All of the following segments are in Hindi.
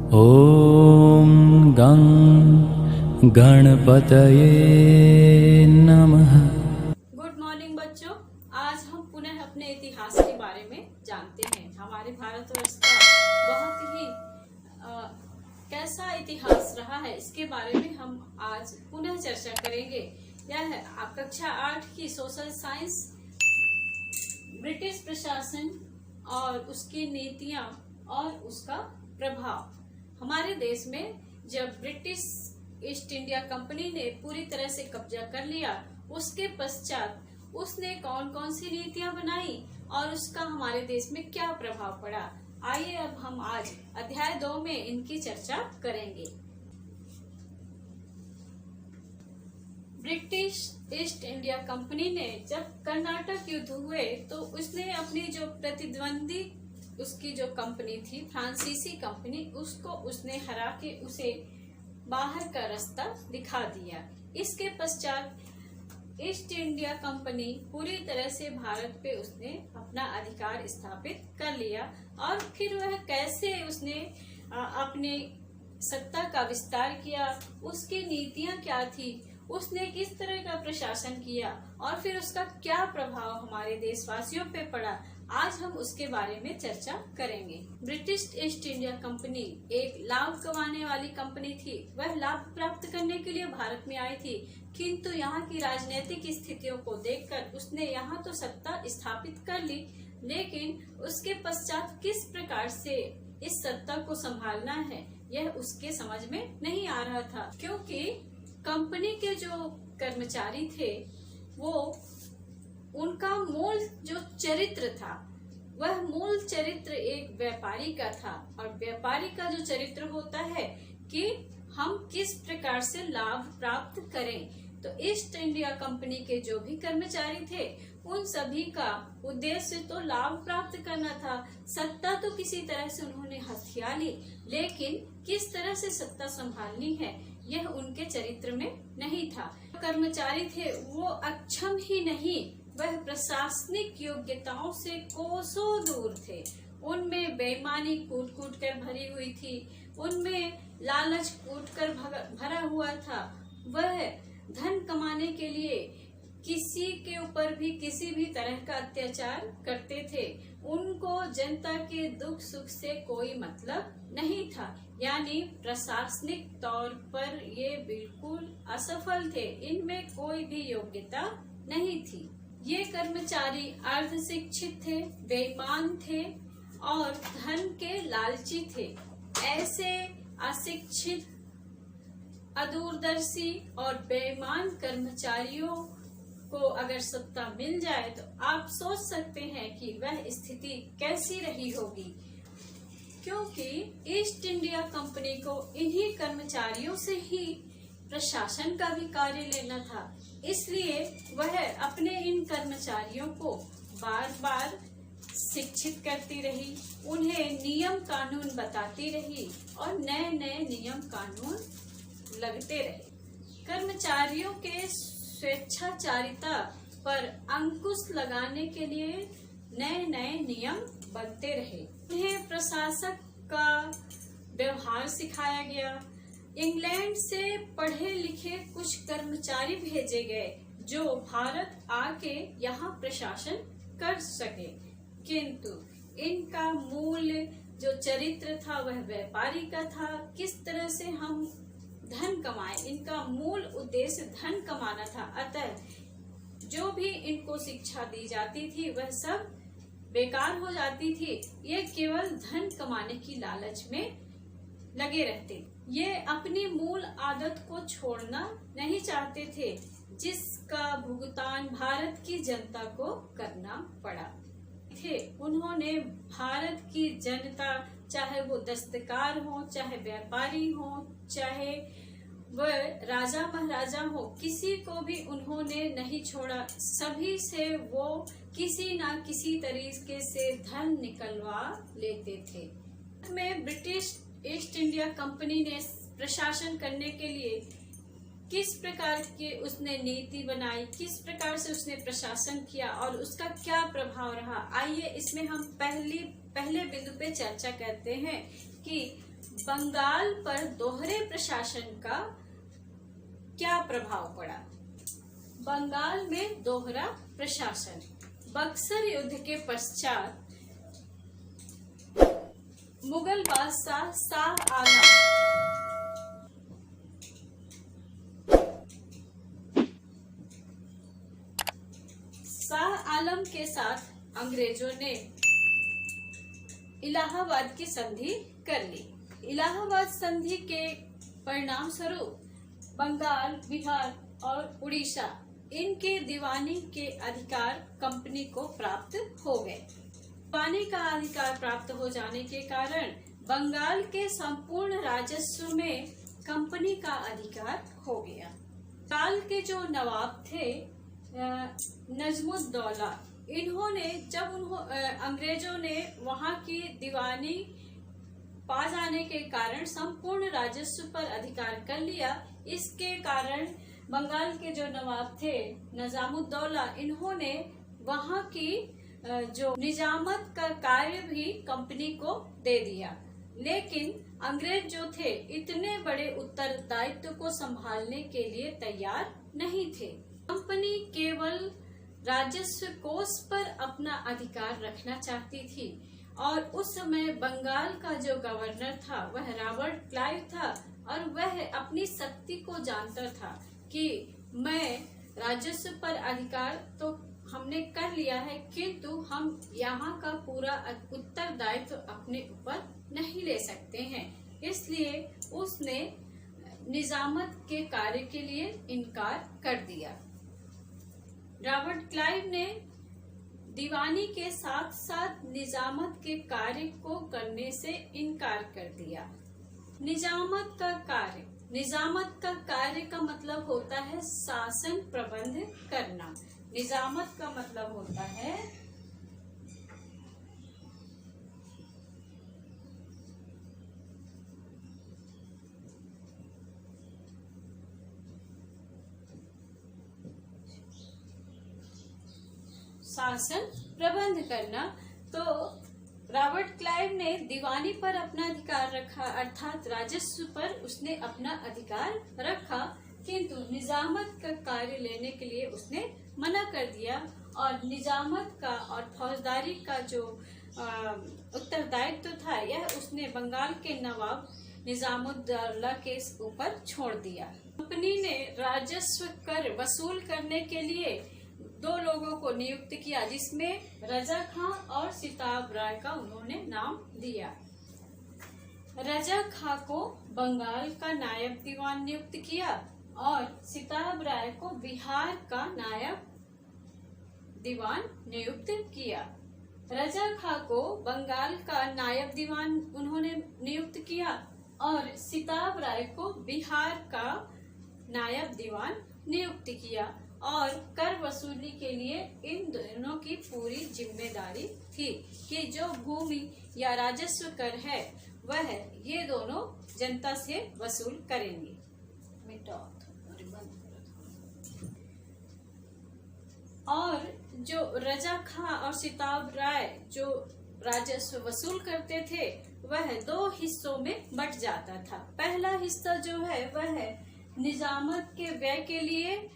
ॐ गं गणपतये नमः। गुड मॉर्निंग बच्चों, आज हम पुनः अपने इतिहास के बारे में जानते हैं। हमारे भारतवर्ष का बहुत ही कैसा इतिहास रहा है, इसके बारे में हम आज पुनः चर्चा करेंगे। यह है कक्षा 8 की सोशल साइंस, ब्रिटिश प्रशासन और उसकी नीतियां और उसका प्रभाव। हमारे देश में जब ब्रिटिश ईस्ट इंडिया कंपनी ने पूरी तरह से कब्जा कर लिया, उसके पश्चात उसने कौन कौन सी नीतियां बनाई और उसका हमारे देश में क्या प्रभाव पड़ा। आइए अब हम आज अध्याय 2 में इनकी चर्चा करेंगे। ब्रिटिश ईस्ट इंडिया कंपनी ने जब कर्नाटक युद्ध हुए तो उसने अपनी जो प्रतिद्वंदी उसकी जो कंपनी थी, फ्रांसीसी कंपनी, उसको उसने हरा के उसे बाहर का रास्ता दिखा दिया। इसके पश्चात ईस्ट इंडिया कंपनी पूरी तरह से भारत पे उसने अपना अधिकार स्थापित कर लिया और फिर वह कैसे उसने अपने सत्ता का विस्तार किया, उसकी नीतियां क्या थी, उसने किस तरह का प्रशासन किया और फिर उसका क्या प्रभाव हमारे देशवासियों पे पड़ा, आज हम उसके बारे में चर्चा करेंगे। ब्रिटिश ईस्ट इंडिया कंपनी एक लाभ कमाने वाली कंपनी थी। वह लाभ प्राप्त करने के लिए भारत में आई थी, किंतु यहाँ की राजनीतिक स्थितियों को देखकर उसने यहाँ तो सत्ता स्थापित कर ली, लेकिन उसके पश्चात किस प्रकार से इस सत्ता को संभालना है यह उसके समझ में नहीं आ रहा था, क्योंकि कंपनी के जो कर्मचारी थे वो उनका मूल जो चरित्र था वह मूल चरित्र एक व्यापारी का था। और व्यापारी का जो चरित्र होता है कि हम किस प्रकार से लाभ प्राप्त करें, तो ईस्ट इंडिया कंपनी के जो भी कर्मचारी थे उन सभी का उद्देश्य तो लाभ प्राप्त करना था। सत्ता तो किसी तरह से उन्होंने हथिया ली, लेकिन किस तरह से सत्ता संभालनी है यह उनके चरित्र में नहीं था। कर्मचारी थे वो अक्षम ही नहीं, वह प्रशासनिक योग्यताओं से कोसों दूर थे। उनमें बेईमानी कूट कूट कर भरी हुई थी, उनमें लालच कूट कर भरा हुआ था। वह धन कमाने के लिए किसी के ऊपर भी किसी भी तरह का अत्याचार करते थे। उनको जनता के दुख सुख से कोई मतलब नहीं था, यानी प्रशासनिक तौर पर ये बिल्कुल असफल थे, इनमें कोई भी योग्यता नहीं थी। ये कर्मचारी अर्ध शिक्षित थे, बेईमान थे और धन के लालची थे। ऐसे अशिक्षित, अदूरदर्शी और बेईमान कर्मचारियों को अगर सत्ता मिल जाए तो आप सोच सकते हैं कि वह स्थिति कैसी रही होगी, क्योंकि ईस्ट इंडिया कंपनी को इन्हीं कर्मचारियों से ही प्रशासन का भी कार्य लेना था। इसलिए वह अपने इन कर्मचारियों को बार बार शिक्षित करती रही, उन्हें नियम कानून बताती रही और नए नए नियम कानून लगते रहे। कर्मचारियों के स्वेच्छाचारिता पर अंकुश लगाने के लिए नए नए नियम बनते रहे। उन्हें प्रशासक का व्यवहार सिखाया गया। इंग्लैंड से पढ़े लिखे कुछ कर्मचारी भेजे गए जो भारत आके यहाँ प्रशासन कर सके, किंतु इनका मूल जो चरित्र था वह व्यापारी का था। किस तरह से हम धन कमाएं, इनका मूल उद्देश्य धन कमाना था। अतः जो भी इनको शिक्षा दी जाती थी वह सब बेकार हो जाती थी। ये केवल धन कमाने की लालच में लगे रहते। ये अपनी मूल आदत को छोड़ना नहीं चाहते थे, जिसका भुगतान भारत की जनता को करना पड़ा थे। उन्होंने भारत की जनता, चाहे वो दस्तकार हो, चाहे व्यापारी हो, चाहे वह राजा महाराजा हो, किसी को भी उन्होंने नहीं छोड़ा। सभी से वो किसी ना किसी तरीके से धन निकलवा लेते थे। में ब्रिटिश ईस्ट इंडिया कंपनी ने प्रशासन करने के लिए किस प्रकार की उसने नीति बनाई, किस प्रकार से उसने प्रशासन किया और उसका क्या प्रभाव रहा, आइए इसमें हम पहले बिंदु पे चर्चा करते हैं कि बंगाल पर दोहरे प्रशासन का क्या प्रभाव पड़ा? बंगाल में दोहरा प्रशासन। बक्सर युद्ध के पश्चात मुगल बादशाह शाह आलम के साथ अंग्रेजों ने इलाहाबाद की संधि कर ली। इलाहाबाद संधि के परिणाम स्वरूप बंगाल, बिहार और उड़ीसा इनके दीवानी के अधिकार कंपनी को प्राप्त हो गए। दीवानी का अधिकार प्राप्त हो जाने के कारण बंगाल के संपूर्ण राजस्व में कंपनी का अधिकार हो गया। बंगाल के जो नवाब थे नजमुद्दौला, इन्होंने जब अंग्रेजों ने वहां की दीवानी पा जाने के कारण संपूर्ण राजस्व पर अधिकार कर लिया। इसके कारण बंगाल के जो नवाब थे निजामुद्दौला, इन्होंने वहां की जो निजामत का कार्य भी कंपनी को दे दिया। लेकिन अंग्रेज जो थे इतने बड़े उत्तरदायित्व को संभालने के लिए तैयार नहीं थे। कंपनी केवल राजस्व कोष पर अपना अधिकार रखना चाहती थी और उस समय बंगाल का जो गवर्नर था वह रॉबर्ट क्लाइव था और वह अपनी शक्ति को जानता था कि मैं राजस्व पर अधिकार तो हमने कर लिया है, किंतु हम यहाँ का पूरा उत्तरदायित्व अपने ऊपर नहीं ले सकते हैं। इसलिए उसने निजामत के कार्य के लिए इनकार कर दिया। रॉबर्ट क्लाइव ने दीवानी के साथ साथ निजामत के कार्य को करने से इनकार कर दिया। निजामत का कार्य का मतलब होता है शासन प्रबंध करना। निजामत का मतलब होता है शासन प्रबंध करना। तो रॉबर्ट क्लाइव ने दीवानी पर अपना अधिकार रखा, अर्थात राजस्व पर उसने अपना अधिकार रखा, किंतु निजामत का कार्य लेने के लिए उसने मना कर दिया और निजामत का और फौजदारी का जो उत्तरदायित्व था यह उसने बंगाल के नवाब निजामुद्दौला के ऊपर छोड़ दिया। कंपनी ने राजस्व कर वसूल करने के लिए दो लोगों को नियुक्त किया, जिसमें रजा खां और सिताब राय का उन्होंने नाम दिया। रजा खां को बंगाल का नायब दीवान नियुक्त किया और सिताब राय को बिहार का नायब दीवान नियुक्त किया। रजा खां को बंगाल का नायब दीवान उन्होंने नियुक्त किया और सिताब राय को बिहार का नायब दीवान नियुक्त किया और कर वसूली के लिए इन दोनों की पूरी जिम्मेदारी थी कि जो भूमि या राजस्व कर है वह ये दोनों जनता से वसूल करेंगे। और जो रजा खां और सिताब राय जो राजस्व वसूल करते थे वह दो हिस्सों में बट जाता था। पहला हिस्सा जो है वह निजामत के व्यय के लिए,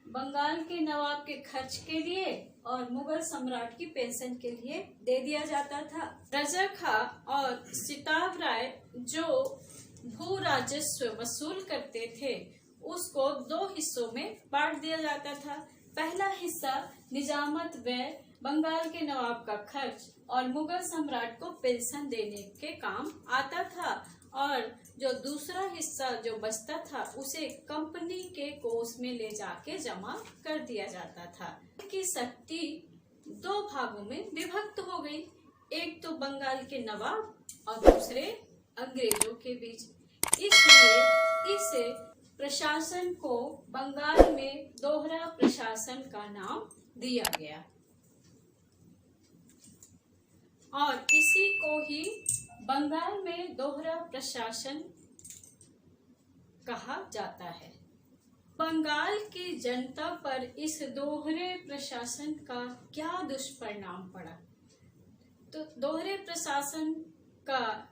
बंगाल के नवाब के खर्च के लिए और मुगल सम्राट की पेंशन के लिए दे दिया जाता था। रजा खां और सिताब राय जो भू राजस्व वसूल करते थे उसको दो हिस्सों में बांट दिया जाता था। पहला हिस्सा निजामत व्यय, बंगाल के नवाब का खर्च और मुगल सम्राट को पेंशन देने के काम आता था और जो दूसरा हिस्सा जो बचता था उसे कंपनी के कोष में ले जाके जमा कर दिया जाता था। की शक्ति दो भागों में विभक्त हो गई, एक तो बंगाल के नवाब और दूसरे अंग्रेजों के बीच। इसलिए इस प्रशासन को बंगाल में दोहरा प्रशासन का नाम दिया गया और इसी को ही बंगाल में दोहरा प्रशासन कहा जाता है। बंगाल की जनता पर इस दोहरे प्रशासन का क्या दुष्परिणाम पड़ा? तो दोहरे प्रशासन का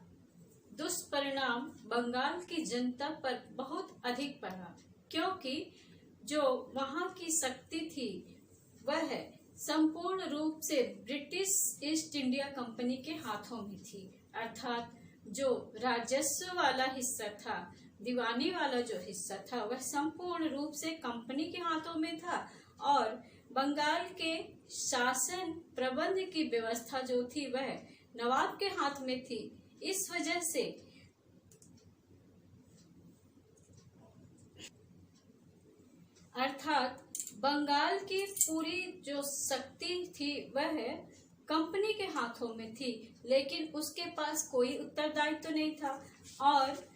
दुष्परिणाम बंगाल की जनता पर बहुत अधिक पड़ा, क्योंकि जो वहां की शक्ति थी वह संपूर्ण रूप से ब्रिटिश ईस्ट इंडिया कंपनी के हाथों में थी। अर्थात जो राजस्व वाला हिस्सा था, दीवानी वाला जो हिस्सा था, वह संपूर्ण रूप से कंपनी के हाथों में था और बंगाल के शासन प्रबंध की व्यवस्था जो थी वह नवाब के हाथ में थी। इस वजह से अर्थात बंगाल की पूरी जो शक्ति थी वह कंपनी के हाथों में थी, लेकिन उसके पास कोई उत्तरदायित्व तो नहीं था और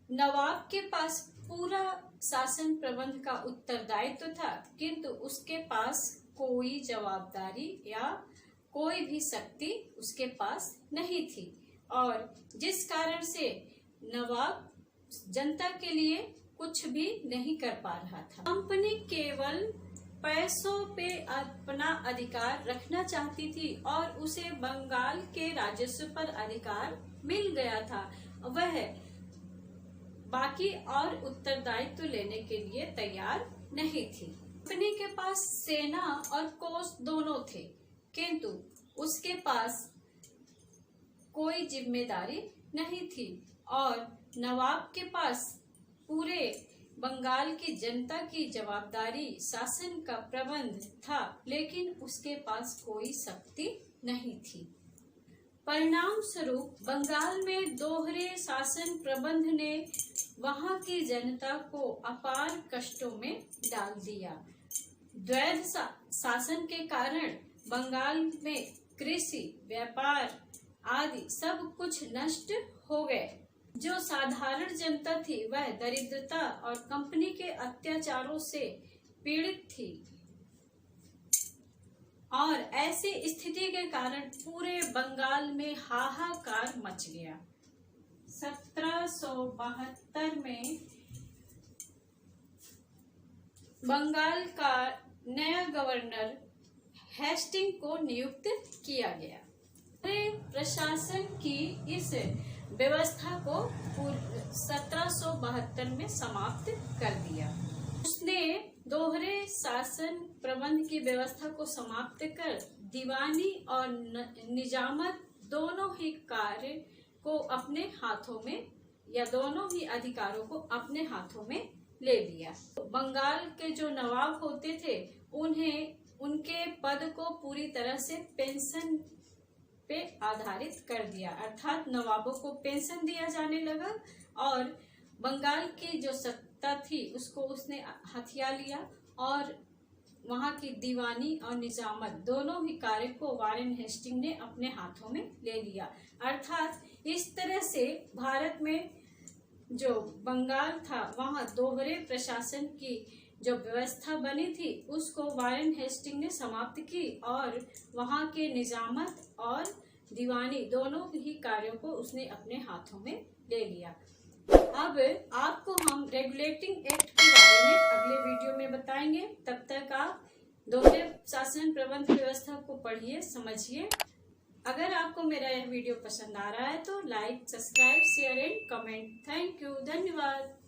नवाब के पास पूरा शासन प्रबंध का उत्तरदायित्व था, किंतु उसके पास कोई जवाबदारी या कोई भी शक्ति उसके पास नहीं थी और जिस कारण से नवाब जनता के लिए कुछ भी नहीं कर पा रहा था। कंपनी केवल पैसों पे अपना अधिकार रखना चाहती थी और उसे बंगाल के राजस्व पर अधिकार मिल गया था। वह बाकी और उत्तरदायित्व लेने के लिए तैयार नहीं थी। कंपनी के पास सेना और कोष दोनों थे, किंतु उसके पास कोई जिम्मेदारी नहीं थी और नवाब के पास पूरे बंगाल की जनता की जवाबदारी, शासन का प्रबंध था, लेकिन उसके पास कोई शक्ति नहीं थी। परिणाम स्वरूप बंगाल में दोहरे शासन प्रबंध ने वहां की जनता को अपार कष्टों में डाल दिया। द्वैध शासन के कारण बंगाल में कृषि, व्यापार आदि सब कुछ नष्ट हो गए। जो साधारण जनता थी वह दरिद्रता और कंपनी के अत्याचारों से पीड़ित थी और ऐसी स्थिति के कारण पूरे बंगाल में हाहाकार मच गया। 1772 में बंगाल का नया गवर्नर हेस्टिंग को नियुक्त किया गया। प्रशासन की इस व्यवस्था को 1772 में समाप्त कर दिया। उसने दोहरे शासन प्रबंध की व्यवस्था को समाप्त कर दीवानी और निजामत दोनों ही कार्य को अपने हाथों में या दोनों ही अधिकारों को अपने हाथों में ले लिया। बंगाल के जो नवाब होते थे उन्हें उनके पद को पूरी तरह से पेंशन पे आधारित कर दिया, अर्थात नवाबों को पेंशन दिया जाने लगा और बंगाल की जो सत्ता थी उसको उसने हथिया लिया और वहां की दीवानी और निजामत दोनों ही कार्य को वारेन हेस्टिंग ने अपने हाथों में ले लिया। अर्थात इस तरह से भारत में जो बंगाल था वहां दोहरे प्रशासन की जो व्यवस्था बनी थी उसको वारेन हेस्टिंग ने समाप्त की और वहां के निजामत और दीवानी दोनों ही कार्यों को उसने अपने हाथों में ले लिया। अब आपको हम रेगुलेटिंग एक्ट के बारे में अगले वीडियो में बताएंगे। तब तक आप दोहरे शासन प्रबंध व्यवस्था को पढ़िए, समझिए। अगर आपको मेरा यह वीडियो पसंद आ रहा है तो like, subscribe, share and comment. Thank you, धन्यवाद।